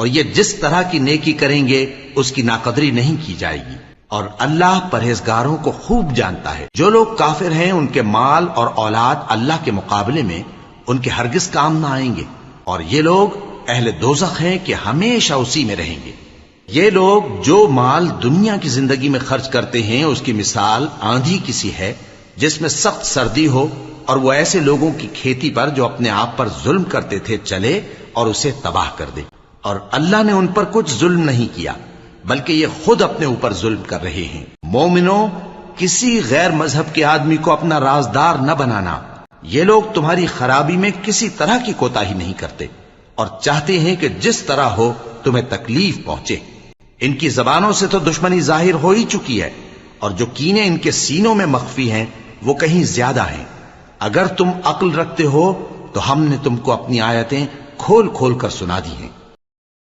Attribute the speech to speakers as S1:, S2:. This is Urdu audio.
S1: اور یہ جس طرح کی نیکی کریں گے اس کی ناقدری نہیں کی جائے گی، اور اللہ پرہیزگاروں کو خوب جانتا ہے۔ جو لوگ کافر ہیں ان کے مال اور اولاد اللہ کے مقابلے میں ان کے ہرگز کام نہ آئیں گے، اور یہ لوگ اہل دوزخ ہیں کہ ہمیشہ اسی میں رہیں گے۔ یہ لوگ جو مال دنیا کی زندگی میں خرچ کرتے ہیں اس کی مثال آندھی کسی ہے جس میں سخت سردی ہو، اور وہ ایسے لوگوں کی کھیتی پر جو اپنے آپ پر ظلم کرتے تھے چلے اور اسے تباہ کر دے۔ اور اللہ نے ان پر کچھ ظلم نہیں کیا بلکہ یہ خود اپنے اوپر ظلم کر رہے ہیں۔ مومنوں، کسی غیر مذہب کے آدمی کو اپنا رازدار نہ بنانا۔ یہ لوگ تمہاری خرابی میں کسی طرح کی کوتاہی نہیں کرتے اور چاہتے ہیں کہ جس طرح ہو تمہیں تکلیف پہنچے۔ ان کی زبانوں سے تو دشمنی ظاہر ہو ہی چکی ہے، اور جو کینے ان کے سینوں میں مخفی ہیں وہ کہیں زیادہ ہیں۔ اگر تم عقل رکھتے ہو تو ہم نے تم کو اپنی آیتیں کھول کھول کر سنا دی ہیں۔